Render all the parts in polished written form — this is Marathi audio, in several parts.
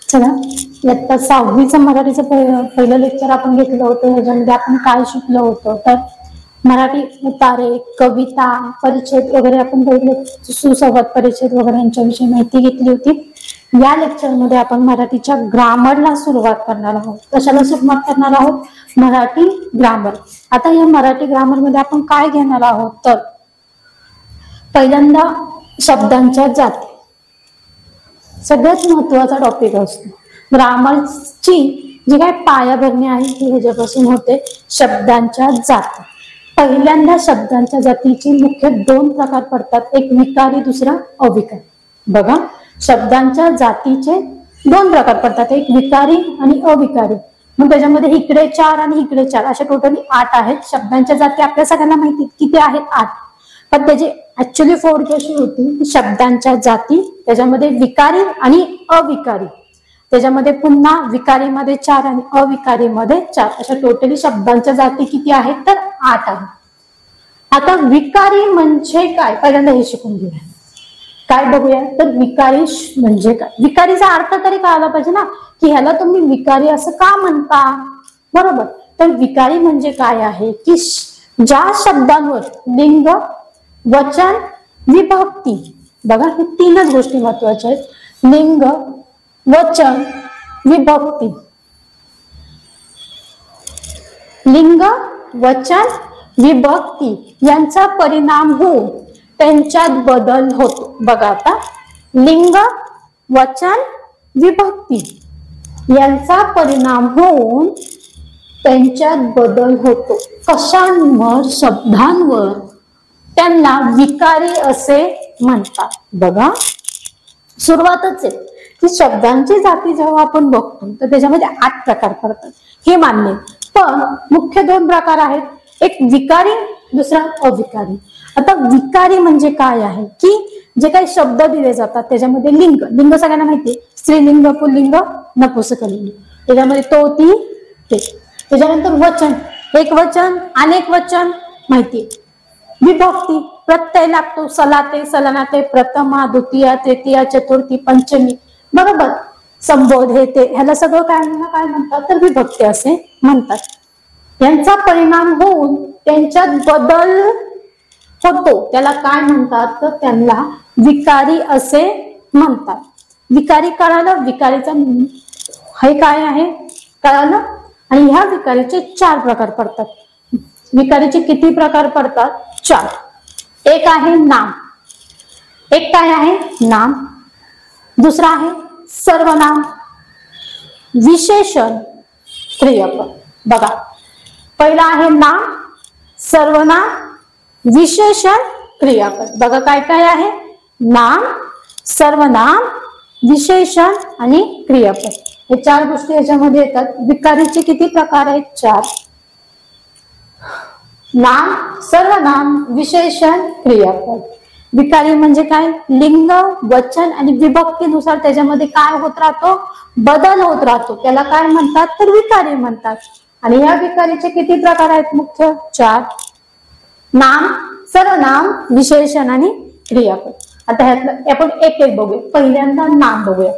चला, इयत्ता 6वीचं मराठीचं पहिलं लेक्चर आपण घेतलं होतं. ह्याच्यामध्ये आपण काय शिकलो होतो तर मराठी उतारे, कविता, परिच्छेद वगैरे आपण बघितले. सुसंवाद परिच्छेद वगैरे यांच्याविषयी माहिती घेतली होती. या लेक्चरमध्ये आपण मराठीच्या ग्रामरला सुरुवात करणार आहोत. कशाला सुरुवात करणार आहोत? मराठी ग्रामर. आता या मराठी ग्रामर मध्ये आपण काय घेणार आहोत तर पहिल्यांदा शब्दांच्या जाती. सगळ्यात महत्वाचा टॉपिक असतो. ग्रामरची जी काय पायाभरणी आहे ती ह्याच्यापासून होते. शब्दांच्या जाती. पहिल्यांदा शब्दांच्या जातीचे मुख्य 2 प्रकार पडतात. एक विकारी, दुसरा अविकारी. बघा, शब्दांच्या जातीचे 2 प्रकार पडतात. एक विकारी आणि अविकारी. मग त्याच्यामध्ये इकडे 4 आणि इकडे 4 अशा टोटली 8 आहेत. शब्दांच्या जाती आपल्या सगळ्यांना माहिती किती आहेत? 8. पण त्याची ऍक्च्युअली फोड कशी होती? शब्दांच्या जाती, त्याच्यामध्ये विकारी आणि अविकारी, त्याच्यामध्ये पुन्हा विकारीमध्ये 4 आणि अविकारीमध्ये 4 अशा टोटली शब्दांच्या जाती किती आहेत तर 8 आहेत. आता विकारी म्हणजे काय पहिल्यांदा हे शिकून घेऊया. काय बघूया तर विकारी म्हणजे काय? विकारीचा अर्थ तरी कळायला पाहिजे ना, की ह्याला तुम्ही विकारी असं का म्हणता, बरोबर? तर विकारी म्हणजे काय आहे की ज्या शब्दांवर लिंग, वचन, विभक्ती, बघा हे 3च गोष्टी महत्वाच्या आहेत. लिंग, वचन, विभक्ती. लिंग, वचन, विभक्ती यांचा परिणाम होऊन त्यांच्यात बदल होतो. बघा आता, लिंग, वचन, विभक्ती यांचा परिणाम होऊन त्यांच्यात बदल होतो. कशांवर? शब्दांवर. त्यांना विकारी असे म्हणतात. बघा, सुरुवातच आहे की शब्दांची जाती जेव्हा आपण बघतो तर त्याच्यामध्ये 8 प्रकार पडतात, हे मान्य. पण मुख्य 2 प्रकार आहेत. एक विकारी, दुसरा अविकारी. आता विकारी म्हणजे काय आहे की जे काही शब्द दिले जातात त्याच्यामध्ये लिंग, लिंग सगळ्यांना माहिती आहे. स्त्रीलिंग, पुल्लिंग, नपुंसकलिंग. त्याच्यामध्ये तो, ती, ते. त्याच्यानंतर वचन, एक वचन, अनेक वचन माहिती आहे. विभक्ती, प्रत्यय लागतो. सलाते, सलनाते, प्रथमा, द्वितीया, तृतीया, चतुर्थी, पंचमी, बरोबर? संबोध, हे ते, ह्याला सगळं काय म्हणतात तर विभक्ती असे म्हणतात. यांचा परिणाम होऊन त्यांच्यात बदल होतो. त्याला काय म्हणतात तर त्यांना विकारी असे म्हणतात. विकारी कळालं? विकारीचा हे काय आहे कळालं? आणि ह्या विकारीचे 4 प्रकार पडतात. विकारीचे किती प्रकार पडतात? 4. एक आहे नाम. एक काय आहे? नाम. दुसरा आहे सर्वनाम, विशेषण, क्रियापद. बघा, पहिला आहे नाम, सर्वनाम, विशेषण, क्रियापद. बघा काय काय आहे? नाम, सर्वनाम, विशेषण आणि क्रियापद. हे 4 गोष्टी याच्यामध्ये येतात. विकारीचे किती प्रकार आहेत? 4. नाम, सर्वनाम, विशेषण, क्रियापद. विकारी म्हणजे काय? लिंग, वचन आणि विभक्तीनुसार त्याच्यामध्ये काय होत राहतो? बदल होत राहतो. त्याला काय म्हणतात तर विकारी म्हणतात. आणि या विकारीचे किती प्रकार आहेत? मुख्य 4. नाम, सर्वनाम, विशेषण आणि क्रियापद. आता ह्यातलं आपण एक एक बघूया. पहिल्यांदा नाम बघूया.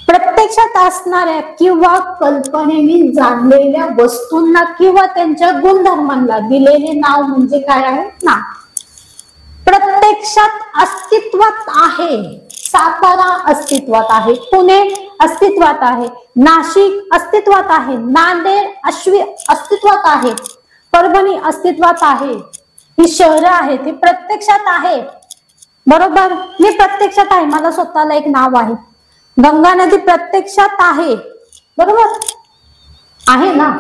प्रत्यक्षात असणाऱ्या किंवा कल्पनेने जाणलेल्या वस्तूंना किंवा त्यांच्या गुणधर्मांना दिलेले नाव म्हणजे काय आहे? नाम. प्रत्यक्षात अस्तित्वात आहे. सातारा अस्तित्वात आहे. पुणे अस्तित्वात आहे. नाशिक अस्तित्वात आहे. नांदेड अस्तित्वात आहे. परभणी अस्तित्वात आहे. ही शहरं आहेत, ही प्रत्यक्षात आहे, बरोबर? मी प्रत्यक्षात आहे, मला स्वतःला एक नाव आहे. गंगा नदी प्रत्यक्षात आहे, बरोबर आहे ना?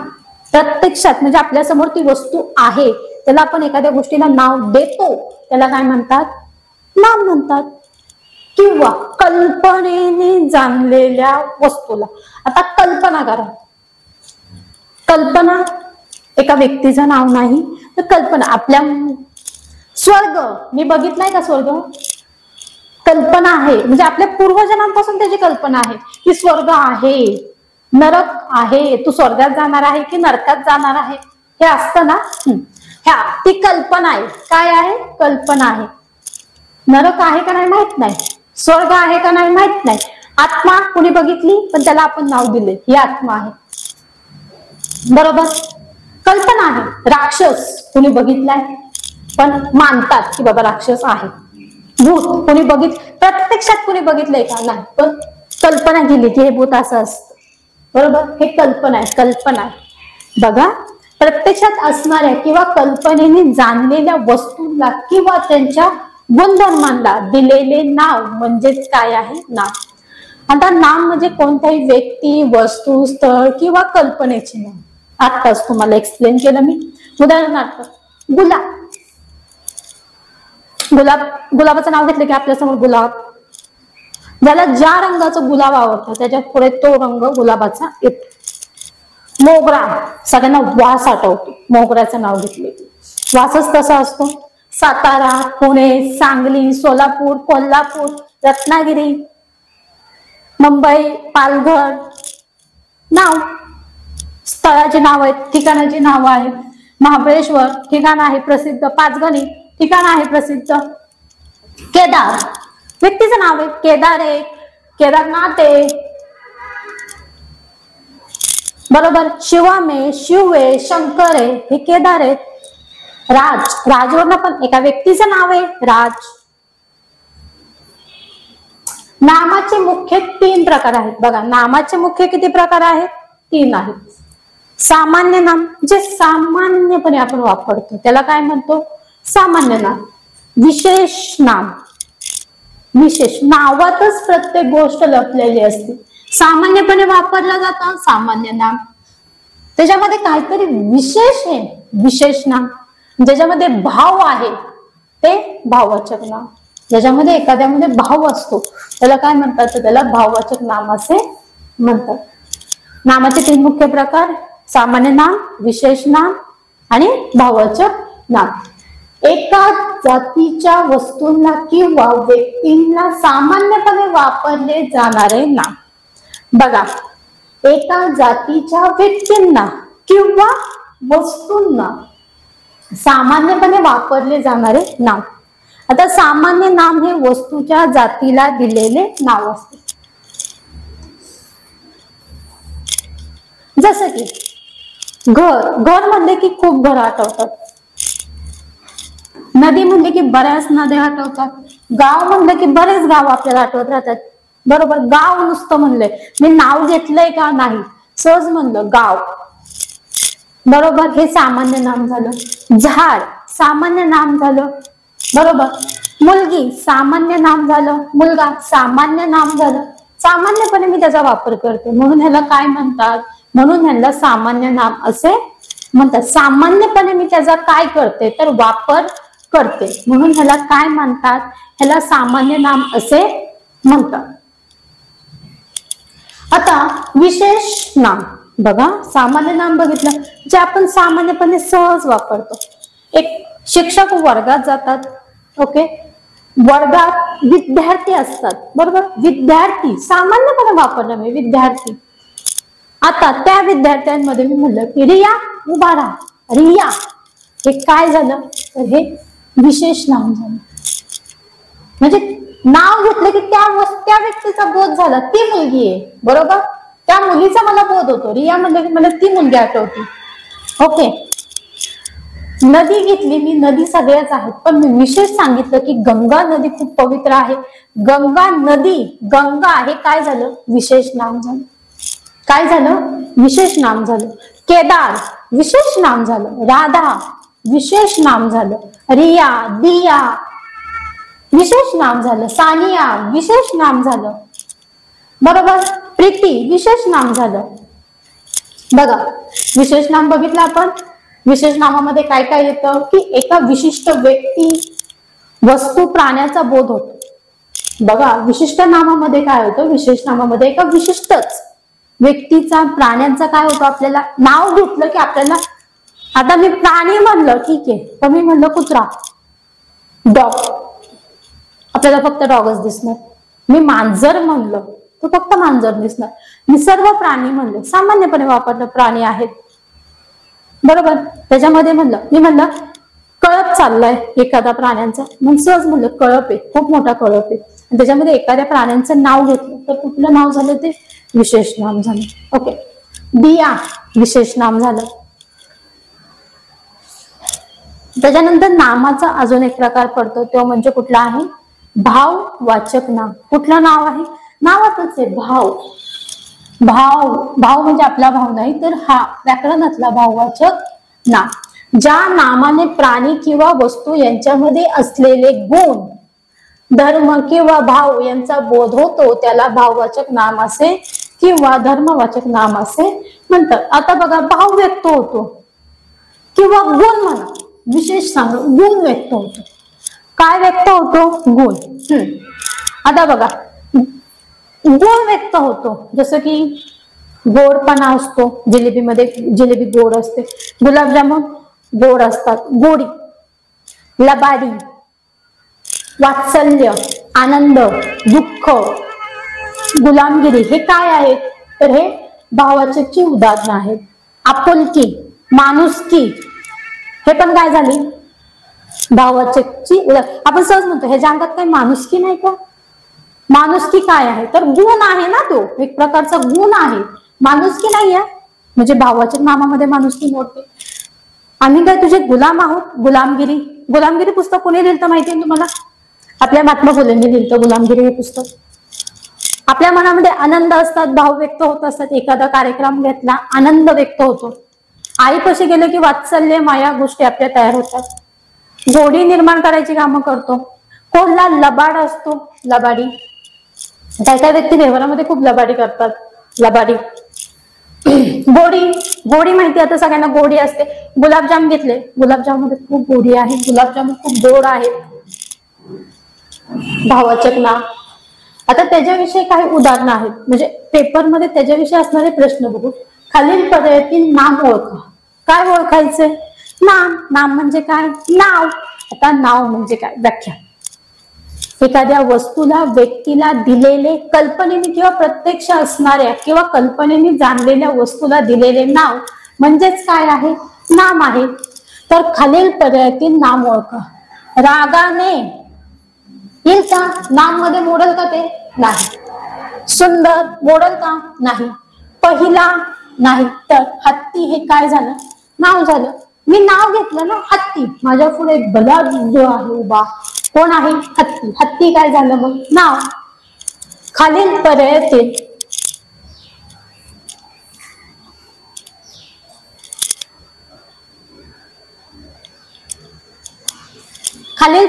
प्रत्यक्षात म्हणजे आपल्या समोर ती वस्तू आहे. त्याला आपण एखाद्या गोष्टीला नाव देतो, त्याला काय म्हणतात? नाम म्हणतात. किंवा कल्पनेने जाणलेल्या वस्तूला. आता कल्पना करा. कल्पना एका व्यक्तीचं नाव नाही तर कल्पना. आपल्या स्वर्ग मी बघितलाय का? स्वर्ग कल्पना आहे, म्हणजे आपल्या पूर्वजनांपासून त्याची कल्पना आहे की स्वर्ग आहे, नरक आहे, तू स्वर्गात जाणार आहे की नरकात जाणार आहे, हे असतं ना. ह्या ती कल्पना आहे. काय आहे? कल्पना आहे. नरक आहे का नाही माहित नाही, स्वर्ग आहे का नाही माहित नाही, आत्मा कुणी बघितली पण त्याला आपण नाव दिले, ही आत्मा आहे. बरोबर. कल्पना आहे. राक्षस कुणी बघितलाय पण मानतात की बाबा राक्षस आहे. भूत कोणी प्रत्यक्षात कोणी बघितलंय का? नाही, पण कल्पना केली की हे भूत असं असतं. बरोबर. हे कल्पना आहे. कल्पना आहे. बघा, प्रत्यक्षात असणाऱ्या किंवा कल्पनेने जाणलेल्या वस्तूंना किंवा त्यांच्या गुणधर्मांना दिलेले नाव म्हणजेच काय आहे? नाव. आता नाम म्हणजे कोणत्याही व्यक्ती, वस्तू, स्थळ किंवा कल्पनेचे नाव. आत्ताच तुम्हाला एक्सप्लेन केलं मी. उदाहरणार्थ गुलाब. गुलाबाचं नाव घेतलं की आपल्यासमोर गुलाब. ज्याला ज्या रंगाचं गुलाब आवडतं त्याच्या पुढे तो रंग गुलाबाचा येतो. मोगरा, सगळ्यांना वास आठवतो. मोगऱ्याचं नाव घेतले. वासच कसा असतो? सातारा, पुणे, सांगली, सोलापूर, कोल्हापूर, रत्नागिरी, मुंबई, पालघर. नाव, स्थळाची नाव आहेत, ठिकाणाची नाव आहेत. महाबळेश्वर ठिकाण आहे प्रसिद्ध. पाचगणी ठिकाण आहे प्रसिद्ध. केदार व्यक्तीचं नाव आहे. केदार आहे, केदारनाथ आहे. बरोबर. शिवम आहे, शिव आहे, शंकर आहे, हे केदार आहेत. राज, राजवर्ण पण एका व्यक्तीचं नाव आहे, राज. नामाचे मुख्य 3 प्रकार आहेत. बघा, नामाचे मुख्य किती प्रकार आहेत? 3 आहेत. सामान्य नाम, जे सामान्यपणे आपण वापरतो त्याला काय म्हणतो? सामान्य नाम. विशेष नाम, विशेष नावातच प्रत्येक गोष्ट लपलेली असते. सामान्यपणे वापरलं जातं सामान्य नाम. त्याच्यामध्ये काहीतरी विशेष आहे, विशेष नाम. ज्याच्यामध्ये भाव आहे ते भाववाचक नाम. ज्याच्यामध्ये एखाद्यामध्ये भाव असतो त्याला काय म्हणतात? त्याला भाववाचक नाम असे म्हणतात. नामाचे 3 मुख्य प्रकार: सामान्य नाम, विशेष नाम आणि भाववाचक नाम. एका जातीच्या वस्तूंना किंवा व्यक्तींना सामान्यपणे वापरले जाणारे नाम. बघा, एका जातीच्या व्यक्तींना किंवा वस्तूंना सामान्यपणे वापरले जाणारे नाम. आता सामान्य नाम हे वस्तूच्या जातीला दिलेले नाव असते. जसं की घर, घर म्हणले की खूप घर आठवतात. नदी म्हणले की बऱ्याच नद्या आठवतात. गाव म्हणलं की बरेच गाव आपल्याला आठवत राहतात. बरोबर. गाव नुसतं म्हणलंय, मी नाव घेतलंय का? नाही, सहज म्हणलं गाव. बरोबर. हे सामान्य नाम झालं. झाड सामान्य नाम झालं. बरोबर. मुलगी सामान्य नाम झालं. मुलगा सामान्य नाम झालं. सामान्यपणे मी त्याचा वापर करते म्हणून ह्याला काय म्हणतात? म्हणून ह्याला सामान्य नाम असे म्हणतात. सामान्यपणे मी त्याचा काय करते तर वापर करते म्हणून ह्याला काय म्हणतात? ह्याला सामान्य नाम असे म्हणतात. आता विशेष नाम. बघा, सामान्य नाम बघितलं जे आपण सामान्यपणे सहज वापरतो. एक शिक्षक वर्गात जातात. ओके. वर्गात विद्यार्थी असतात. बरोबर. विद्यार्थी सामान्यपणे वापरलं मी, विद्यार्थी. आता त्या विद्यार्थ्यांमध्ये मी म्हणलं की रिया उभा राहा. रिया हे काय झालं? तर हे विशेष नाम झालं. म्हणजे नाव घेतलं की त्या व्यक्तीचा बोध झाला, ती मुलगी आहे. बरोबर. त्या मुलीचा मला बोध होतो. रिया म्हणलं की मला ती मुलगी आठवती. ओके. नदी घेतली मी, नदी सगळ्याच आहेत पण मी विशेष सांगितलं की गंगा नदी खूप पवित्र आहे. गंगा नदी, गंगा हे काय झालं? विशेष नाम झालं. काय झालं? विशेष नाम झालं. केदार विशेष नाम झालं. राधा विशेष नाम झालं. रिया, दिया विशेष नाम झालं. सानिया विशेष नाम झालं. बरोबर. प्रीती विशेष नाम झालं. बघा, विशेष नाम बघितलं आपण. विशेष नामामध्ये काय काय येतं की एका विशिष्ट व्यक्ती, वस्तू, प्राण्याचा बोध होतो. बघा, विशिष्ट नामामध्ये काय होतं? विशेष नामामध्ये एका विशिष्टच व्यक्तीचा, प्राण्यांचा काय होतं? आपल्याला नाव घेतलं की आपल्याला, आता मी प्राणी म्हणलं ठीक आहे, पण मी म्हणलं कुत्रा, डॉग, आपल्याला फक्त डॉगच दिसणार. मी मांजर म्हणलं तर फक्त मांजर दिसणार. मी सर्व प्राणी म्हणलं, सामान्यपणे वापरलं प्राणी आहेत. बरोबर. त्याच्यामध्ये मी म्हणलं कळप चाललाय एखादा प्राण्यांचा, मग सहज म्हणलं कळप आहे, खूप मोठा कळप आहे. त्याच्यामध्ये एखाद्या प्राण्यांचं नाव घेतलं तर कुठलं नाव झालं ते विशेष नाम झालं. ओके, दिया विशेष नाम झालं. त्याच्यानंतर नामाचा अजून एक प्रकार पडतो, तो म्हणजे कुठला आहे भाववाचक नाम. कुठलं नाव आहे, नावातच आहे भाव. भाव भाव म्हणजे आपला भाव नाही, तर हा व्याकरणातला भाववाचक नाम. ज्या नामाने प्राणी किंवा वस्तू यांच्यामध्ये असलेले गुण, धर्म किंवा भाव यांचा बोध होतो त्याला भाववाचक नाम असे किंवा धर्मवाचक नाम असे म्हणतात. आता बघा, भाव व्यक्त होतो किंवा गुण म्हणा, विशेष सांग, गुण व्यक्त होतो. काय व्यक्त होतो, गुण. आता बघा, गुण व्यक्त होतो, जसं की गोडपणा असतो, जिलेबीमध्ये जिलेबी गोड असते, गुलाबजामुन गोड असतात, गोडी, लबाडी, वात्सल्य, आनंद, दुःख, गुलामगिरी, हे काय आहेत तर हे भाववाचकची उदाहरणं आहेत. आपुलकी, माणुसकी, हे पण काय झाली भाववाचकची उदाहरण. आपण सहज म्हणतो ह्याच्या अंगात काही माणुसकी नाही का, माणुसकी काय आहे तर गुण आहे ना, तो एक प्रकारचा गुण आहे, माणुसकी नाही आहे, म्हणजे भाववाचक नामामध्ये माणुसकी मोडते. आम्ही काय तुझे गुलाम आहोत. गुलामगिरी, गुलामगिरी पुस्तक कोणी लिहिलं माहिती आहे तुम्हाला, आपल्या महात्मा फुलेंनी लिहिलं गुलामगिरी हे पुस्तक. आपल्या मनामध्ये आनंद असतात, भाव व्यक्त होत असतात, एखादा कार्यक्रम घेतला आनंद व्यक्त होतो, आईपाशी गेले की वात्सल्य माया गोष्टी आपल्या तयार होतात, गोडी निर्माण करायची कामं करतो. कोणला लबाड असतो, लबाडी, काय काय व्यक्ती व्यवहारामध्ये खूप लबाडी करतात, लबाडी. गोडी, गोडी माहिती आता सगळ्यांना गोडी असते. गुलाबजाम घेतले, गुलाबजाम मध्ये खूप गोडी आहे, गुलाबजाम खूप गोड आहे, भाववाचक नाम. आता त्याच्याविषयी काही उदाहरणं आहेत, म्हणजे पेपरमध्ये त्याच्याविषयी असणारे प्रश्न बघू. खालील पर्यायातील नाम ओळखा. काय ओळखायचंय, नाम. नाम म्हणजे काय, नाव. आता नाव म्हणजे काय, व्याख्या. एखाद्या वस्तूला, व्यक्तीला दिलेले, कल्पनेने किंवा प्रत्यक्ष असणाऱ्या किंवा कल्पनेने जाणलेल्या वस्तूला दिलेले नाव म्हणजेच काय आहे, नाम आहे. तर खालील पर्यायातील नाम ओळखा. रागाने येईल का, नाम मध्ये मोडल का ते, नाही. सुंदर मोडल का, नाही. पहिला नाही. तर हत्ती हे काय झालं, नाव झालं. मी नाव घेतलं ना, हत्ती. माझ्या पुढे बलाढ्य जो आहे उभा, कोण आहे, हत्ती. हत्ती काय झालं मग, नाव. खालील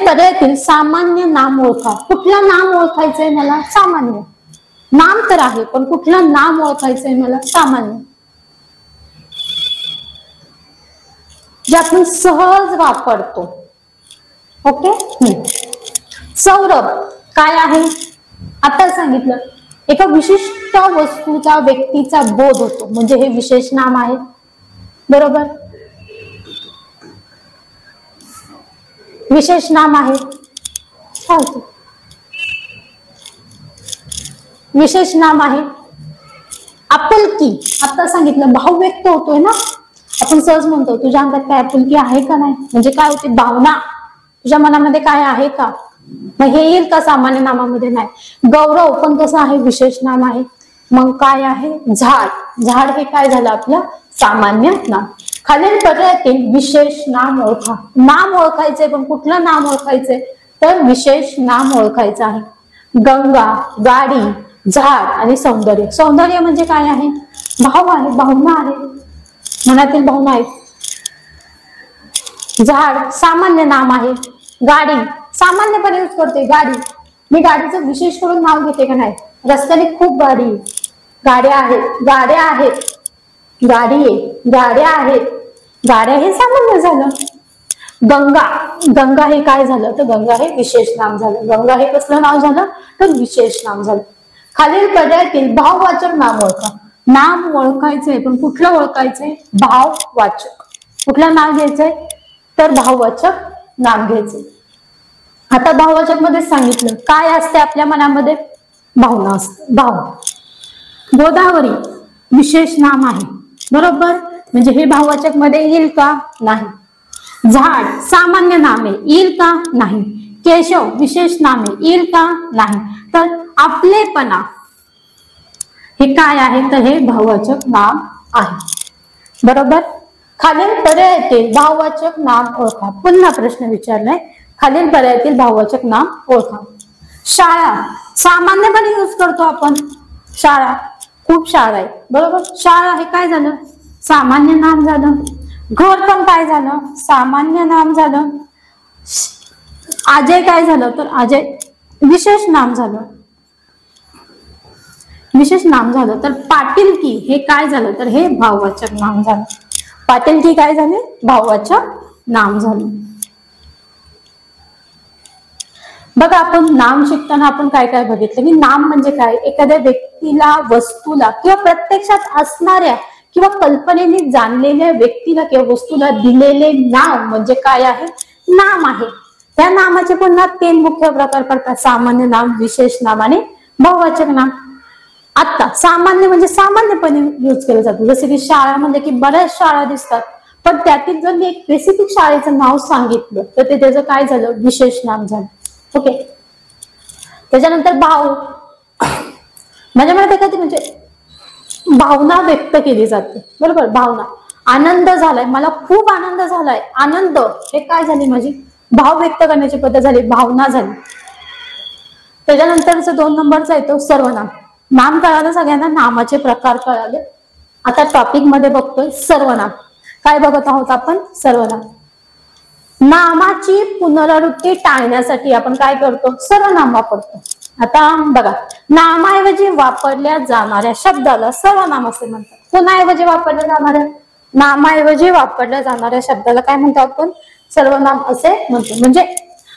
पर्यायातील सामान्य नाम ओळखा. कुठलं नाम ओळखायचंय मला, सामान्य. नाम तर आहे पण कुठलं नाम ओळखायचंय मला, सामान्य, जे आपण सहज वापरतो. ओके. सौरभ काय आहे, आता सांगितलं, एका विशिष्ट वस्तूचा, व्यक्तीचा बोध होतो, म्हणजे हे विशेष नाम आहे, बरोबर. विशेष नाम आहे, चालतो, विशेष नाम आहे. आपुलकी, आता सांगितलं, भाव व्यक्त होतोय ना, आपण सहज म्हणतो तुझ्या अंगात काय आपुलकी आहे का नाही, म्हणजे काय होते, भावना, तुझ्या मनामध्ये काय आहे का, मग हे येईल का सामान्य नामामध्ये, नाही. गौरव पण कसं आहे, विशेष नाम आहे. मग काय आहे, झाड. झाड हे काय झालं आपलं, सामान्य नाम. खालील पर्यायातील विशेष नाम ओळखा. नाम ओळखायचंय पण कुठलं नाम ओळखायचंय तर विशेष नाम ओळखायचं आहे. गंगा, गाडी, झाड आणि सौंदर्य. सौंदर्य म्हणजे काय आहे, भाव आहे, भावना आहे, मनातील भावना आहे. झाड सामान्य नाम आहे. गाडी सामान्यपणे यूज करते, गाडी. मी गाडीचं विशेष करून नाव घेते का नाही, रस्त्याने खूप गाडी, गाड्या आहेत, गाड्या आहेत, गाडी आहे, गाड्या आहेत, गाड्या हे सामान्य झालं. गंगा, गंगा हे काय झालं तर गंगा हे विशेष नाम झालं. गंगा हे कसलं नाव झालं तर विशेष नाम झालं. खालील पर्यायातील भाववाचक नाम ओळखा. नाम ओळखायचंय पण कुठलं ओळखायचंय, भाववाचक. कुठलं नाव घ्यायचंय तर भाववाचक नाम घ्यायचंय. आता भाववाचक मध्ये सांगितलं काय असते, आपल्या मनामध्ये भावना असते, भाव. गोदावरी विशेष नाम आहे, बरोबर, म्हणजे हे भाववाचक मध्ये येईल का, नाही. झाड सामान्य नाम आहे, येईल का, नाही. केशव विशेष नाम आहे, येईल का, नाही. तर आपलेपणा, हे काय आहे तर हे भाववाचक नाम आहे. बरोबर. खालील पर्यायातील भाववाचक नाम ओळखा. पुन्हा प्रश्न विचारलाय, खालील पर्यायातील भाववाचक नाम ओळखा. शाळा सामान्यपणे यूज करतो आपण. शाळा, खूप शाळा आहे. बरोबर. शाळा हे काय झालं, सामान्य नाम झालं. घर पण काय झालं, सामान्य नाम झालं. अजय काय झालं तर अजय विशेष नाम झालं. विशेष नाम झालं. तर पाटीलकी हे काय झालं तर हे भाववाचक नाम झालं. पाटीलकी काय झाले, भाववाचक नाम झालं. बघा, आपण नाम शिकताना आपण काय काय बघितलं की नाम म्हणजे काय, एखाद्या व्यक्तीला, वस्तूला किंवा प्रत्यक्षात असणाऱ्या किंवा कल्पनेने जाणलेल्या व्यक्तीला किंवा वस्तूला दिलेले नाव म्हणजे काय आहे, नाम आहे. त्या नामाचे पुन्हा 3 मुख्य प्रकार पडतात, सामान्य नाम, विशेष नाम आणि भाववाचक नाम. आता सामान्य म्हणजे सामान्यपणे यूज केलं जातं, जसे की शाळा म्हणजे की बऱ्याच शाळा दिसतात, पण त्यातील जर मी एक स्पेसिफिक शाळेचं नाव सांगितलं तर ते त्याचं काय झालं, विशेष नाम झालं. ओके. त्याच्यानंतर भाव म्हणजे कधी म्हणजे भावना व्यक्त केली जाते. बरोबर. भावना, आनंद झालाय, मला खूप आनंद झालाय, आनंद हे काय झाली, माझी भाव व्यक्त करण्याची पद्धत झाली, भावना झाली. त्याच्यानंतरच 2 नंबरचा येतो सर्वनाम. नाम कळालं सगळ्यांना, नामाचे प्रकार कळाले. आता टॉपिक मध्ये बघतोय सर्वनाम. काय बघत आहोत आपण, सर्वनाम. नामाची पुनरावृत्ती टाळण्यासाठी आपण काय करतो, सर्वनाम वापरतो. आता बघा, नामाऐवजी वापरल्या जाणाऱ्या शब्दाला सर्वनाम असे म्हणतात. कोणाऐवजी वापरल्या जाणाऱ्या, नामाऐवजी वापरल्या जाणाऱ्या शब्दाला काय म्हणतो आपण, सर्वनाम असे म्हणतो. म्हणजे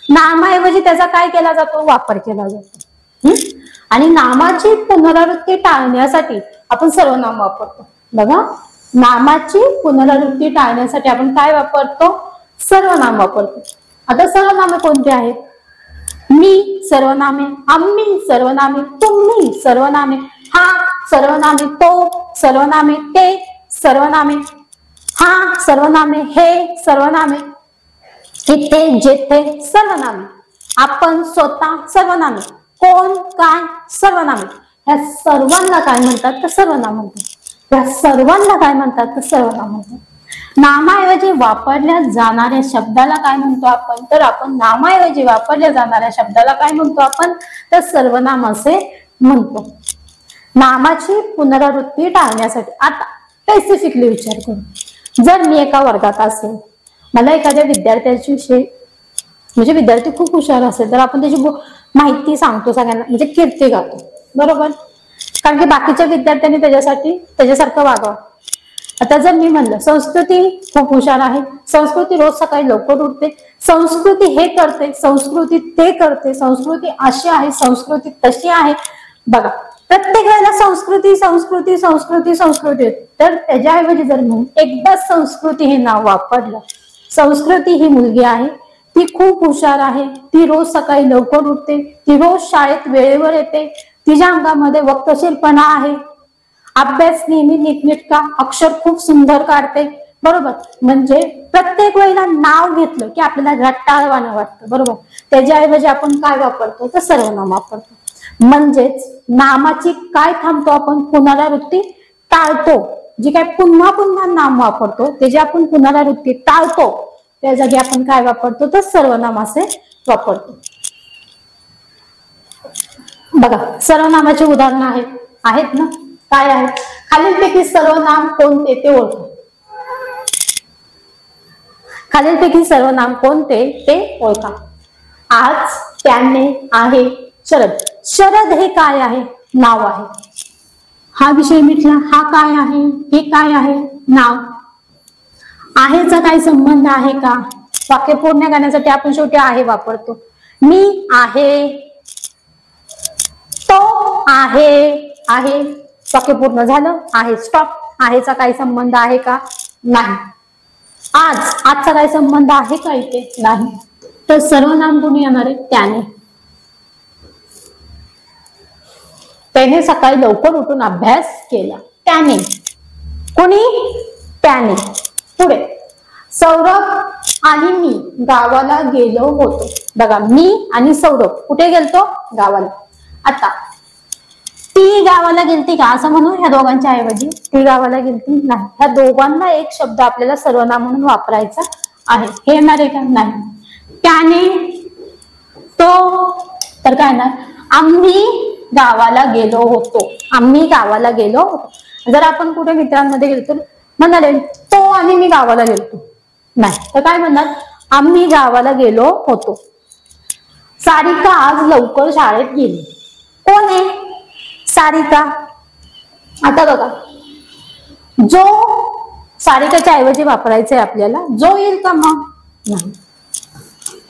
नामाऐवजी त्याचा काय केला जातो, वापर केला जातो. आणि नामाची पुनरावृत्ती टाळण्यासाठी आपण सर्वनाम वापरतो. बघा, नामाची पुनरावृत्ती टाळण्यासाठी आपण काय वापरतो, सर्वनाम वापरतो. आता सर्वनामे कोणती आहेत, मी सर्वनामे, आम्ही सर्वनामे, तुम्ही सर्वनामे, हा सर्वनामे, तो सर्वनामे, ते सर्वनामे, हा सर्वनामे, हे सर्वनामे, इथे जेथे सर्वनामे, आपण स्वतः सर्वनामे, कोण काय सर्वनामे. ह्या सर्वांना काय म्हणतात तर सर्वनाम म्हणतात. या सर्वांना काय म्हणतात तर सर्वनाम म्हणतात. नामाऐवजी वापरल्या जाणाऱ्या शब्दाला काय म्हणतो आपण तर आपण नामाऐवजी वापरल्या जाणाऱ्या शब्दाला काय म्हणतो आपण तर सर्वनाम असे म्हणतो. नामाची पुनरावृत्ती टाळण्यासाठी आता स्पेसिफिकली विचार करू. जर मी एका वर्गात असेल, मला एखाद्या विद्यार्थ्याची विषयी म्हणजे विद्यार्थी खूप हुशार असेल तर आपण त्याची माहिती सांगतो सगळ्यांना, म्हणजे कीर्ती गातो. बरोबर. कारण की बाकीच्या विद्यार्थ्यांनी त्याच्यासारखं वागावं. आता जर मी म्हणलं संस्कृती खूप हुशार आहे, संस्कृती रोज सकाळी लवकर उठते, संस्कृती हे करते, संस्कृती ते करते, संस्कृती अशी आहे, संस्कृती तशी आहे. बघा, प्रत्येक वेळेला संस्कृती संस्कृती संस्कृती संस्कृती. तर त्याच्याऐवजी जर म्हणून एकदा संस्कृती हे नाव वापरलं, संस्कृती ही मुलगी आहे, ती खूप हुशार आहे, ती रोज सकाळी लवकर उठते, ती रोज शाळेत वेळेवर येते, तिच्या अंगामध्ये वक्तशीरपणा आहे, अभ्यास नेहमी नीटनेटका, अक्षर खूप सुंदर काढते. बरोबर. म्हणजे प्रत्येक वेळेला नाव घेतलं की आपल्याला रटाळवाणं वाटतं. बरोबर. त्याच्याऐवजी आपण काय वापरतो तर सर्वनाम वापरतो. म्हणजेच नामाची काय थांबतो आपण, पुनरावृत्ती टाळतो. जी काय पुन्हा पुन्हा नाम वापरतो त्याची आपण पुनरावृत्ती टाळतो, त्या जागी आपण काय वापरतो तर सर्वनाम असे वापरतो. बघा, सर्वनामाचे उदाहरण आहेत ना, काय आहे, खालीलपैकी सर्वनाम कोणते ते ओळखा. खालीलपैकी सर्वनाम कोणते ते ओळखा. आज, त्याने, आहे, शरद. शरद हे काय आहे, नाव आहे. हा विषय मिटला, हा काय आहे, हे काय आहे, नाव. आहेचा काय संबंध आहे का, वाक्य पूर्ण करण्यासाठी आपण शेवटी आहे वापरतो. मी आहे, तो आहे, आहे वाक्य पूर्ण झालं, आहे स्टॉप. आहेचा काही संबंध आहे का, नाही. आजचा काही संबंध आहे का इथे, नाही. तर सर्वनाम कोणी येणार आहे, त्याने. त्याने सकाळी लवकर उठून अभ्यास केला, त्याने. कोणी, त्याने. पुढे, सौरभ आणि मी गावाला गेलो होतो. बघा, मी आणि सौरभ कुठे गेलतो, गावाला. आता ती गावाला गेलती का असं म्हणू ह्या दोघांच्या ऐवजी? ती गावाला गेलती नाही. ह्या दोघांना एक शब्द आपल्याला सर्वनाम म्हणून वापरायचा आहे. हे येणार आहे का? नाही. त्याने, तो, तर काय ना, आम्ही गावाला गेलो होतो. आम्ही गावाला गेलो होतो. जर आपण कुठे मित्रांमध्ये गेलो तर म्हणाले तो आणि मी गावाला गेलो नाही, तर काय म्हणणार? आम्ही गावाला गेलो होतो. सारिका आज लवकर शाळेत गेली. कोण आहे सारिका? आता बघा, जो सारिकाच्या ऐवजी वापरायचंय आपल्याला. जो येईल का मग? नाही.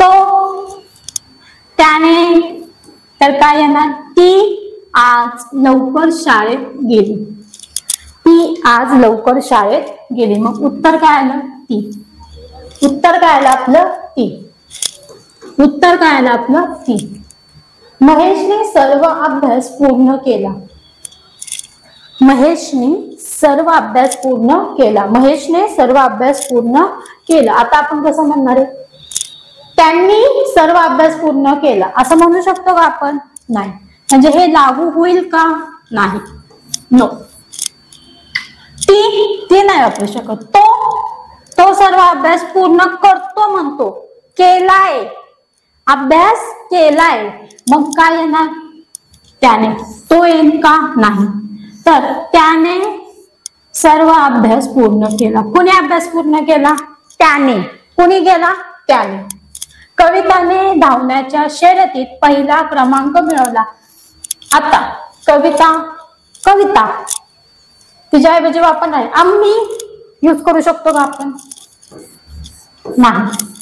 तो, त्याने, तर काय येणार? ती आज लवकर शाळेत गेली. ती आज लवकर शाळेत गेली. मग उत्तर काय आलं? ती. उत्तर काय आलं आपलं? ती. उत्तर काय आलं आपलं? ती. महेशने सर्व अभ्यास पूर्ण केला. महेशने सर्व अभ्यास पूर्ण केला. महेशने सर्व अभ्यास पूर्ण केला. आता आपण कसं म्हणणार आहे? त्यांनी सर्व अभ्यास पूर्ण केला असं म्हणू शकतो का आपण? नाही. म्हणजे हे लागू होईल का? नाही. नो. ती नाही वापरू शकत. तो सर्व अभ्यास पूर्ण करतो म्हणतो. केलाय, अभ्यास केलाय. मग काय येणार? त्याने. तो येईल का? नाही. तर त्याने सर्व अभ्यास पूर्ण केला. कुणी अभ्यास पूर्ण केला? त्याने. कुणी केला? त्याने. कविताने धावण्याच्या शर्यतीत पहिला क्रमांक मिळवला. आता कविता तिच्याऐवजी वापरणार आहे. आम्ही यूज करू शकतो का आपण? नाही.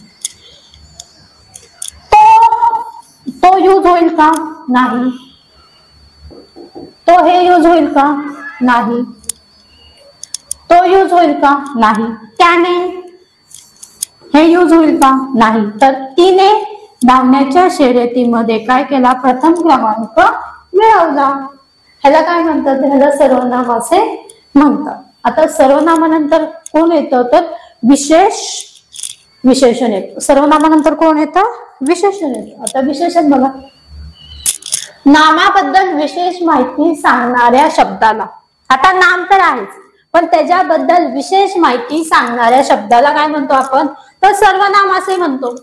तो यूज होईल का? नाही. तो हे यूज होईल का? नाही. तो यूज होईल का? नाही. त्याने हे यूज होईल का? नाही. तर तिने धावण्याच्या शर्यतीमध्ये काय केला? प्रथम क्रमांक मिळवला. ह्याला काय म्हणतात? ह्याला सर्वनाम असे म्हणतात. आता सर्वनामानंतर कोण येतं? तर विशेषण येतं. सर्वनामानंतर कोण येतं? विशेषण येतं. आता विशेषण बघा. नामाबद्दल विशेष माहिती सांगणाऱ्या शब्दाला, आता नाम तर आहेच पण त्याच्याबद्दल विशेष माहिती सांगणाऱ्या शब्दाला काय म्हणतो आपण? तर सर्वनाम असे म्हणतो.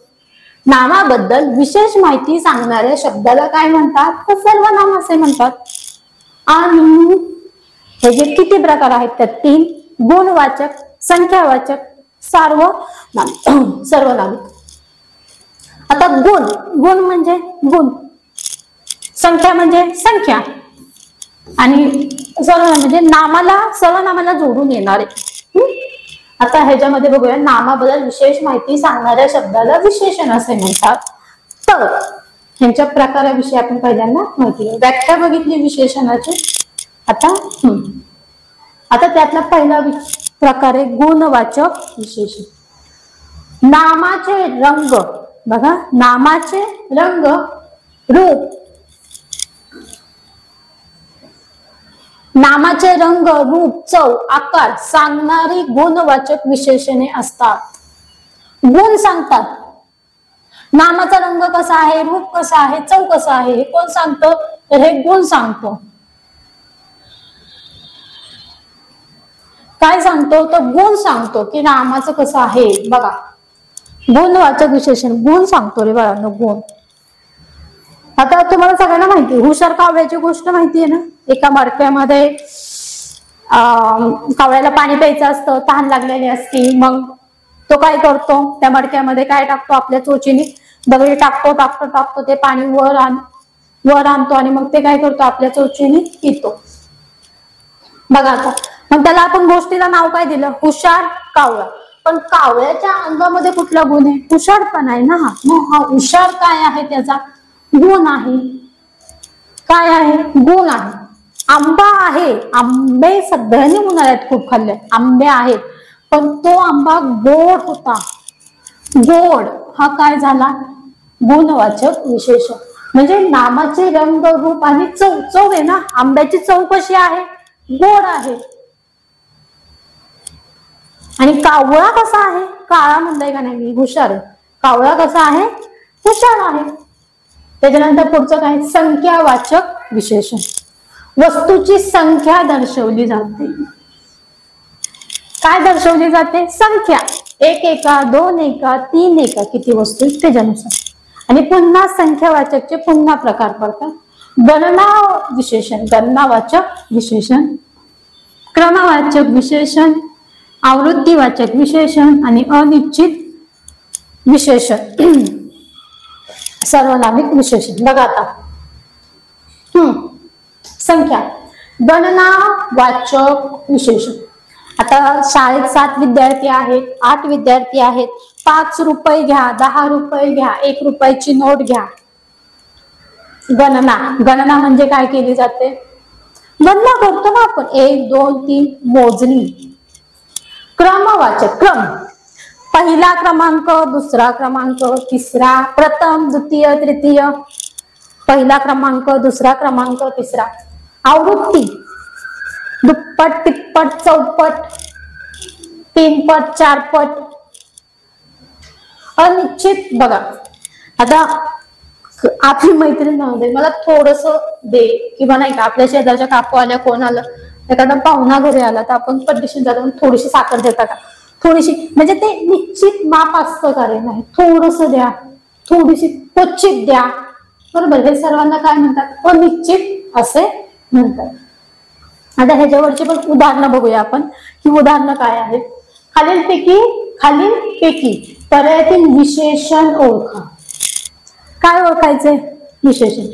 नामाबद्दल विशेष माहिती सांगणाऱ्या शब्दाला काय म्हणतात? तर सर्वनाम असे म्हणतात. आणि हे जे किती प्रकार आहेत त्यात 3: गुणवाचक, संख्यावाचक, सर्वनाम. आता गुण म्हणजे गुण, संख्या म्हणजे संख्या, आणि सर्वनाम म्हणजे सर्वनामाला जोडून येणारे. आता ह्याच्यामध्ये बघूया. नामाबद्दल विशेष माहिती सांगणाऱ्या शब्दाला विशेषण असे म्हणतात. तर ह्यांच्या प्रकाराविषयी आपण पहिल्यांदा माहिती व्याख्या बघितली विशेषणाची. आता त्यातला पहिला प्रकार आहे गुणवाचक विशेषण. नामाचे रंग बघा. नामाचे रंग, रूप, नामाचे रंग, रूप, चव, आकार सांगणारी गुणवाचक विशेषणे असतात. गुण सांगतात. नामाचा रंग कसा आहे, रूप कसा आहे, चव कसा आहे हे कोण सांगतो? तर हे गुण सांगतो. काय सांगतो? तर गुण सांगतो की नामाचं कसं आहे. बघा, गुणवाचक विशेषण गुण सांगतो रे बाळांनो, गुण. आता तुम्हाला सगळ्यांना माहिती आहे हुशार कावळ्याची गोष्ट माहिती आहे ना. एका मडक्यामध्ये कावळ्याला पाणी प्यायचं असतं, तहान लागलेली असती. मग तो काय करतो? त्या मडक्यामध्ये काय टाकतो? आपल्या चोचीने दगडी टाकतो ते पाणी वर आणतो आणि मग ते काय करतो? आपल्या चोचीने पितो. बघा आता, मग त्याला आपण गोष्टीला नाव काय दिलं? हुशार कावळा. पण कावळ्याच्या अंगामध्ये कुठला गुण आहे? हुशारपणा आहे ना. मग हा हुशार काय आहे? त्याचा गुण आहे. काय आहे? गुण आहे. आंबा आहे. आंबे सगळ्यांनी उन्हाळ्यात खूप खाल्ले. आंबे आहेत पण तो आंबा गोड होता. गोड हा काय झाला? गुणवाचक विशेषण. म्हणजे नामाचे रंग, रूप आणि चव. चव आहे ना, आंब्याची चव कशी आहे? गोड आहे. आणि कावळा कसा आहे? काळा म्हणलंय का नाही मी? हुशार. कावळा कसा आहे? हुशार आहे. त्याच्यानंतर पुढचं काय? संख्यावाचक विशेषण. वस्तूची संख्या दर्शवली जाते. काय दर्शवली जाते? संख्या. 1 एका, 2 एका, 3 एका, किती वस्तू त्याच्यानुसार. आणि पुन्हा संख्यावाचकचे पुन्हा प्रकार पडतात. गणना विशेषण, गणनावाचक विशेषण, क्रमवाचक विशेषण, आवृत्तीवाचक विशेषण आणि अनिश्चित विशेषण, सर्वनामिक विशेषण. बघा आता संख्या, गणनावाचक विशेषण. आता शाळेत 7 विद्यार्थी आहेत, 8 विद्यार्थी आहेत. 5 रुपये घ्या, 10 रुपये घ्या, 1 रुपयाची नोट घ्या. गणना. गणना म्हणजे काय केली जाते? गणना करतो ना आपण. 1 2 3 मोजणी. क्रमवाचक, क्रम. पहिला क्रमांक, दुसरा क्रमांक, तिसरा, प्रथम, द्वितीय, तृतीय. पहिला क्रमांक, दुसरा क्रमांक, तिसरा. आवृत्ती, दुप्पट, तिप्पट, चौपट, 3 पट, 4 पट. अनिश्चित. बघा आता आपली मैत्रीण नव्हते, मला थोडस दे, किंवा नाही का आपल्या शेजारच्या काकू आल्या, कोण आलं, एखादा पाहुणा घरी आला तर आपण पटदिशी जातो, थोडीशी साखर देता का, थोडीशी. म्हणजे ते निश्चित माप असतं का रे? नाही, थोडस द्या, थोडीशी, क्वचित द्या. बरोबर. हे सर्वांना काय म्हणतात? अनिश्चित असे म्हणतात. आता ह्याच्यावरची पण उदाहरणं बघूया आपण की उदाहरणं काय आहेत. खालीलपैकी पर्यायातील विशेषण ओळखा. काय ओळखायचे? विशेषण.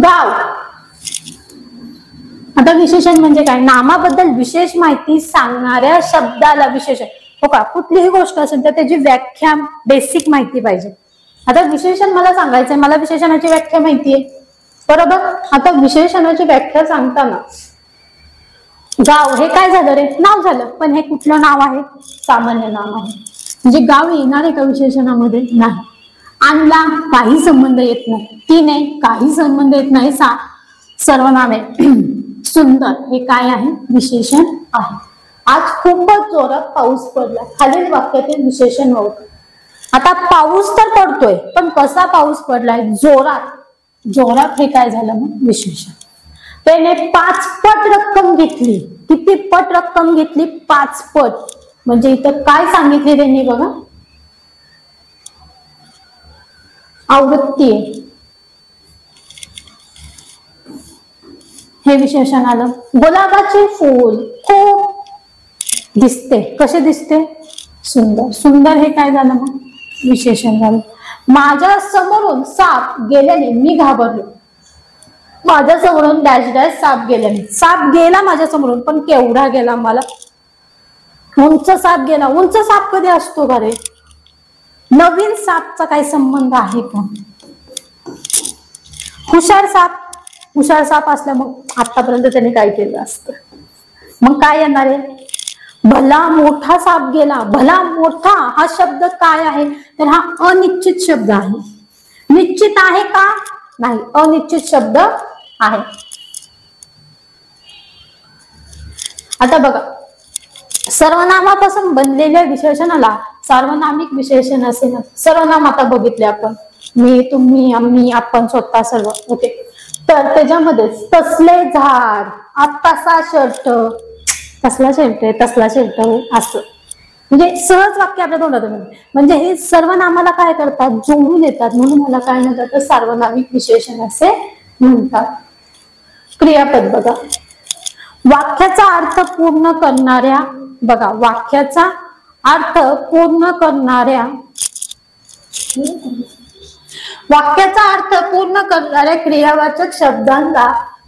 गाव. आता विशेषण म्हणजे काय? नामाबद्दल विशेष माहिती सांगणाऱ्या शब्दाला विशेषण. हो का? कुठलीही गोष्ट असेल तर त्याची व्याख्या, बेसिक माहिती पाहिजे. आता विशेषण मला सांगायचंय, मला विशेषणाची व्याख्या माहितीये, बरोबर. आता विशेषणाची व्याख्या सांगताना गाव हे काय झालं रे? नाव झालं. पण हे कुठलं नाव आहे? सामान्य नाव आहे. म्हणजे गाव येणार आहे का विशेषणामध्ये? नाही. आणला काही संबंध येत नाही. तिने काही संबंध येत नाही. सर्वनामे. सुंदर हे काय आहे? विशेषण आहे. आज खूपच जोरात पाऊस पडला. खालील वाक्यातील विशेषण ओळख. आता पाऊस तर पडतोय, पण कसा पाऊस पडलाय? जोरात. जोरात हे काय झालं मग? विशेषण. त्याने 5 पट रक्कम घेतली. किती पट रक्कम घेतली? 5 पट. म्हणजे इथं काय सांगितले त्यांनी? बघा, आवृत्ती आहे. हे विशेषण आलं. गुलाबाचे फूल खूप दिसते. कसे दिसते? सुंदर. सुंदर हे काय झालं मग? विशेषण झालं. माझ्या समोरून साप गेल्याने मी घाबरलो. माझ्या समोरून डॅश डॅश साप गेल्याने. साप गेला माझ्या समोरून, पण केवढा गेला? मला उंच साप गेला. उंच साप कधी असतो का रे? नवीन सापचा काही संबंध आहे का? हुशार साप. हुशार साप असल्या मग आतापर्यंत त्याने काय केलं असतं? मग काय येणार आहे? भला मोठा साप गेला. भला मोठा हा शब्द काय आहे? तर हा अनिश्चित शब्द आहे. निश्चित आहे का? नाही, अनिश्चित शब्द आहे. आता बघा, सर्वनामापासून बनलेल्या विशेषणाला सार्वनामिक विशेषण असे ना. सर्वनाम आता बघितले आपण. मी, तुम्ही, आम्ही, आपण, स्वतः, सर्व. ओके. तर त्याच्यामध्ये तसले झाड, आत्तासा शर्ट, तसला शर्ट आहे, तसला शर्ट असं. म्हणजे सहज वाक्य आपल्या तोंडात. म्हणजे हे सर्वनामाला काय करतात? जोडून येतात. म्हणून मला काय म्हणतात? तर सार्वनामिक विशेषण असे म्हणतात. क्रियापद बघा. वाक्याचा अर्थ पूर्ण करणाऱ्या. बघा, वाक्याचा अर्थ पूर्ण करणाऱ्या. वाक्याचा अर्थ पूर्ण करणाऱ्या क्रियावाचक शब्दांना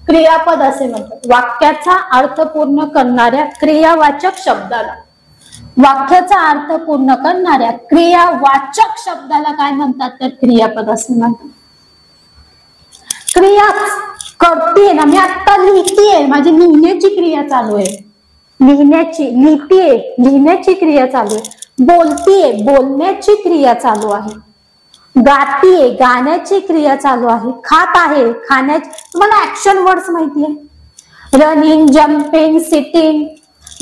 क्रियापद असे म्हणतात. वाक्याचा अर्थ पूर्ण करणाऱ्या क्रियावाचक शब्दाला. वाक्याचा अर्थ पूर्ण करणाऱ्या क्रियावाचक शब्दाला काय म्हणतात? तर क्रियापद असे म्हणतात. क्रिया करते ना, मी आता लिहितीये, माझी लिहिण्याची क्रिया चालू आहे. लिहितीये, लिहिण्याची क्रिया चालू आहे. बोलतीये, बोलण्याची क्रिया चालू आहे. गातीये, गाण्याची क्रिया चालू आहे. खात आहे, खाण्याची. तुम्हाला ऍक्शन वर्ड्स माहितीये? Running, jumping, sitting.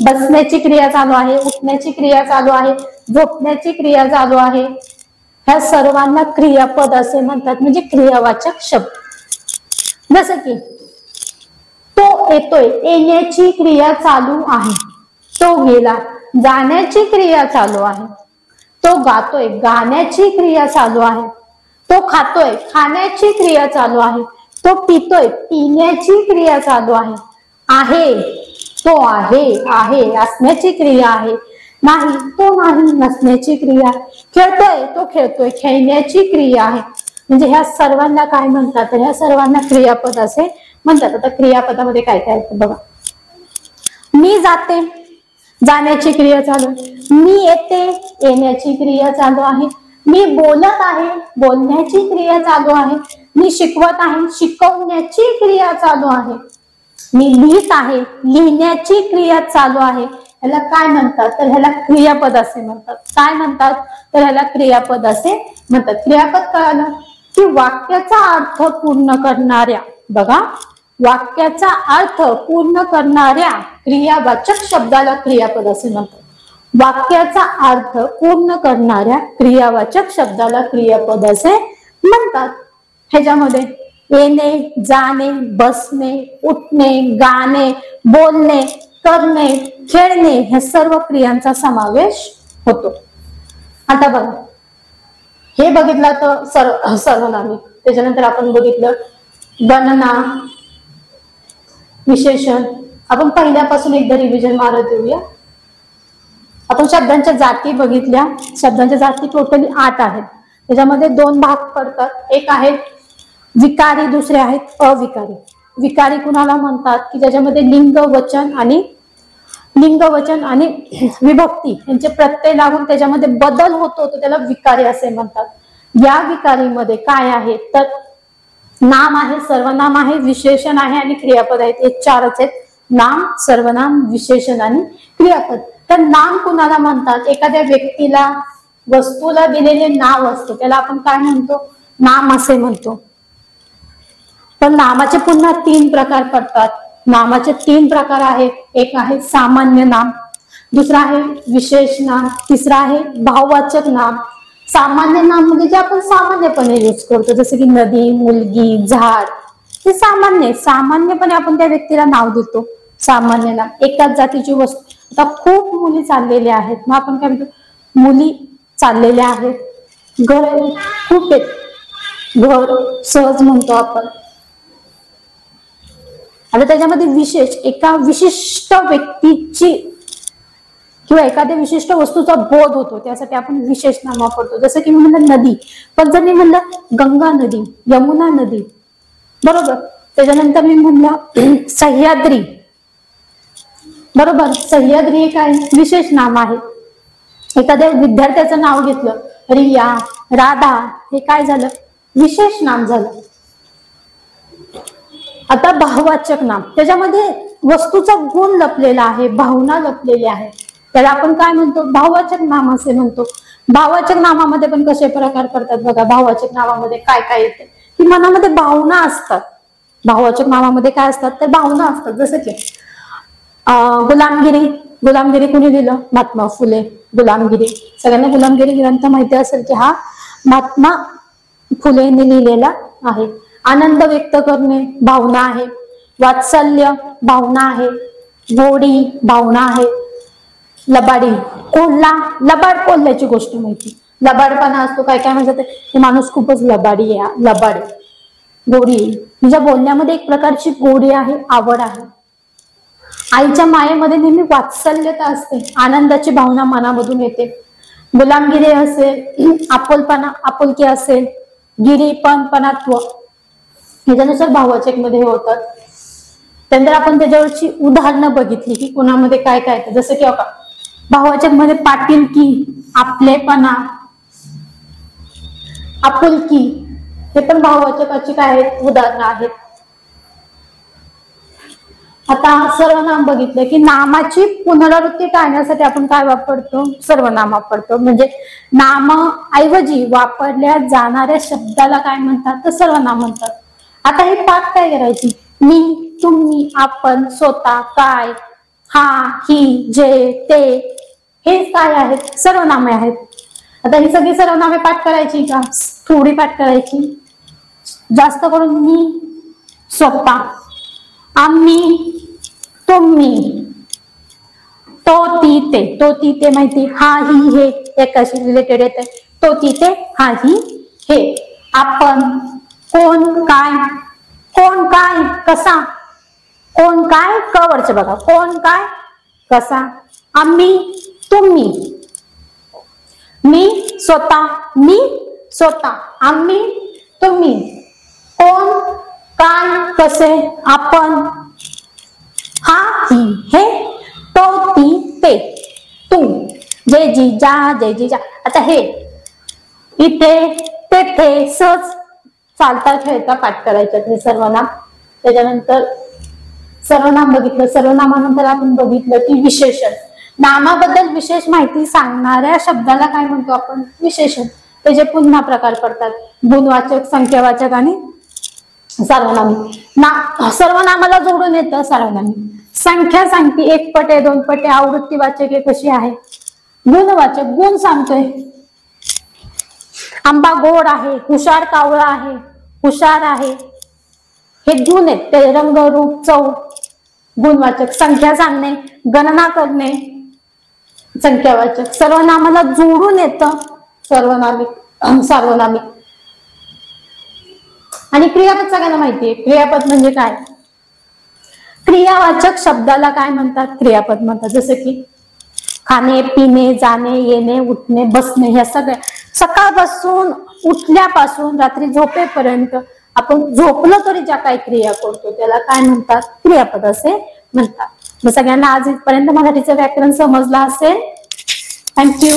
बसण्याची क्रिया चालू आहे, उठण्याची क्रिया चालू आहे, झोपण्याची क्रिया चालू आहे. ह्या सर्वांना क्रियापद असे म्हणतात, म्हणजे क्रियावाचक शब्द. जसं की तो येतोय, येण्याची क्रिया चालू आहे. तो गेला, जाण्याची क्रिया चालू आहे. तो गातोय, गाण्याची क्रिया चालू आहे. तो खातोय, खाण्याची क्रिया चालू आहे. तो पितोय, पिण्याची क्रिया चालू आहे. आहे, तो आहे असण्याची क्रिया आहे. नाही, तो नाही नसण्याची क्रिया. खेळतोय, तो खेळतोय खेळण्याची क्रिया आहे. म्हणजे ह्या सर्वांना काय म्हणतात, ह्या सर्वांना क्रियापद असे म्हणतात. आता क्रियापदामध्ये काय काय असतं बघा. मी जाते, जाण्याची क्रिया चालू आहे. मी येते, येण्याची क्रिया चालू आहे. मी बोलत आहे, बोलण्याची क्रिया चालू आहे. मी शिकवत आहे, शिकवण्याची क्रिया चालू आहे. मी लिहित आहे, लिहिण्याची क्रिया चालू आहे. ह्याला काय म्हणतात, तर ह्याला क्रियापद असे म्हणतात. काय म्हणतात, तर ह्याला क्रियापद असे म्हणतात. क्रियापद कळालं की वाक्याचा अर्थ पूर्ण करणाऱ्या, बघा, वाक्याचा अर्थ पूर्ण करणाऱ्या क्रियावाचक शब्दाला क्रियापद असे म्हणतात. वाक्याचा अर्थ पूर्ण करणाऱ्या क्रियावाचक शब्दाला क्रियापद असे म्हणतात. ह्याच्यामध्ये येणे, जाणे, बसणे, उठणे, गाणे, बोलणे, करणे, खेळणे ह्या सर्व क्रियांचा समावेश होतो. आता बघा, हे बघितलं तर सर्वनामी. त्याच्यानंतर आपण बघितलं गणना, विशेषण. आपण पहिल्यापासून एकदा रिव्हिजन मारत येऊया. आपण शब्दांच्या जाती बघितल्या. शब्दांच्या जाती टोटली 8 आहेत. त्याच्यामध्ये 2 भाग पडतात. एक आहे विकारी, दुसरे आहेत अविकारी. विकारी कुणाला म्हणतात की ज्याच्यामध्ये लिंग वचन आणि विभक्ती यांचे प्रत्यय लागून त्याच्यामध्ये बदल होतो, तो त्याला विकारी असे म्हणतात. या विकारीमध्ये काय आहे, तर नाम आहे, सर्वनाम आहे, विशेषण आहे आणि क्रियापद आहेत. हे 4च आहेत: नाम, सर्वनाम, विशेषण आणि क्रियापद. तर नाम कुणाला म्हणतात, एखाद्या व्यक्तीला, वस्तूला दिलेले नाव असतं त्याला आपण काय म्हणतो, नाम असे म्हणतो. पण नामाचे पुन्हा 3 प्रकार पडतात. नामाचे 3 प्रकार आहेत. एक आहे सामान्य नाम, दुसरा आहे विशेष नाम, तिसरा आहे भाववाचक नाम. सामान्य नाम म्हणजे जे आपण सामान्यपणे यूज करतो, जसं की नदी, मुलगी, झाड, हे सामान्यपणे आपण त्या व्यक्तीला नाव देतो. सामान्य नाम. एकाच जातीची वस्तू. आता खूप मुली चाललेल्या आहेत, मग आपण काय म्हणतो, मुली चाललेल्या आहेत. घर खूप आहेत, घर सहज म्हणतो आपण. आता त्याच्यामध्ये विशेष, एका विशिष्ट व्यक्तीची किंवा एखाद्या विशिष्ट वस्तूचा बोध होतो, त्यासाठी आपण विशेष नाम वापरतो. जसं की मी म्हणलं नदी, पण जर मी म्हणलं गंगा नदी, यमुना नदी, बरोबर. त्याच्यानंतर मी म्हणलं सह्याद्री, बरोबर. सह्याद्री हे काय, विशेष नाम आहे. एखाद्या विद्यार्थ्याचं नाव घेतलं, रिया, राधा, हे काय झालं, विशेष नाम झालं. आता भाववाचक नाम, त्याच्यामध्ये वस्तूचा गुण लपलेला आहे, भावना लपलेली आहे, त्याला आपण काय म्हणतो, भाववाचक नाम असे म्हणतो. भाववाचक नामामध्ये पण कसे प्रकार पडतात बघा. भाववाचक नामामध्ये काय काय येते की मनामध्ये भावना असतात. भाववाचक नामामध्ये काय असतात, तर भावना असतात. जसं की गुलामगिरी कुणी दिलं, महात्मा फुले. गुलामगिरी, सगळ्यांना गुलामगिरी ग्रंथ माहिती असेल की हा महात्मा फुलेंनी लिहिलेला आहे. आनंद व्यक्त करणे भावना आहे. वात्सल्य भावना आहे. गोडी भावना आहे. लबाडी, लबाड, कोल्ह्याची गोष्ट माहिती, लबाडपणा असतो. काय काय म्हणतात, हे माणूस खूपच लबाडी आहे, लबाड. गोडी, तुझ्या बोलण्यामध्ये एक प्रकारची गोडी आहे, आवड आहे. आईच्या मायेमध्ये नेहमी वात्सल्यता असते, आनंदाची भावना मनामधून येते. गुलामगिरी असेल, आपुलकी असेल, गिरीपणपणात्व, ह्याच्यानुसार भाववाचक मध्ये होतात. त्यानंतर आपण त्याच्यावरची उदाहरणं बघितली की कोणामध्ये काय काय येतं. जसं की भाववाचक मध्ये पाटीलकी, आपलेपणा, आपुलकी, हे पण भाववाचकाची काय आहेत, उदाहरणं आहेत. आता सर्वनाम बघितलं की नामाची पुनरावृत्ती टाळण्यासाठी आपण काय वापरतो, सर्वनाम वापरतो. म्हणजे नाम ऐवजी वापरल्या जाणाऱ्या शब्दाला काय म्हणतात, तर सर्वनाम म्हणतात. आता हे पाठ काय करायची, मी, तुम्ही, आपण, स्वतः, काय, हा, ही, जे, ते, हे काय आहेत, सर्वनामे आहेत. आता ही सगळी सर्वनामे पाठ करायची का? थोडी पाठ करायची, जास्त करून मी, स्वतः, आम्ही, तुम्ही, तो ती ते. तो ती ते माहिती, हा ही हे एकाशी रिलेटेड येते. तो ती ते, हा ही हे. आपण, कोण काय, कोण काय कसा, कोण काय क वरचे बघा, कोण काय कसा, आम्ही, तुम्ही, मी स्वतः, मी स्वतः, आम्ही, तुम्ही, कोण काय कसे, आपण, हा ही हे, तो ती ते, तू, जे जी जा, जे जी जा. आता हे इथे तेथे सहज चालता खेळता पाठ करायचे हे सर्वनाम. त्याच्यानंतर सर्वनाम बघितलं, सर्वनामानंतर आपण बघितलं की विशेषण. नामाबद्दल विशेष माहिती सांगणाऱ्या शब्दाला काय म्हणतो आपण? विशेषण. त्याचे पुन्हा प्रकार पडतात, गुणवाचक, संख्यावाचक आणि सर्वनामी. सर्वनामाला जोडून येतं सर्वनामी. संख्या सांगते, एक पटे, दोन पटे, आवृत्ती वाचके कशी आहे? गुणवाचक, गुण सांगतोय. आंबा गोड आहे, हुशार कावळा आहे, हुशार आहे, हे गुण आहेत. ते रंग, रूप, चव, गुणवाचक. संख्या सांगणे, गणना करणे, संख्यावाचक. सर्वनामाला जोडून येतं सर्वनामिक, सार्वनामिक. आणि क्रियापद सगळ्यांना माहितीये. क्रियापद म्हणजे काय? क्रियावाचक शब्दाला काय म्हणतात? क्रियापद म्हणतात. जसं की खाणे, पिणे, जाणे, येणे, उठणे, बसणे, ह्या सगळ्या सकाळपासून उठल्यापासून रात्री झोपेपर्यंत आपण झोपलो तरी ज्या काही क्रिया करतो त्याला काय म्हणतात? क्रियापद असे म्हणतात. मग सगळ्यांना आज इथपर्यंत मराठीचं व्याकरण समजलं असेल. थँक्यू.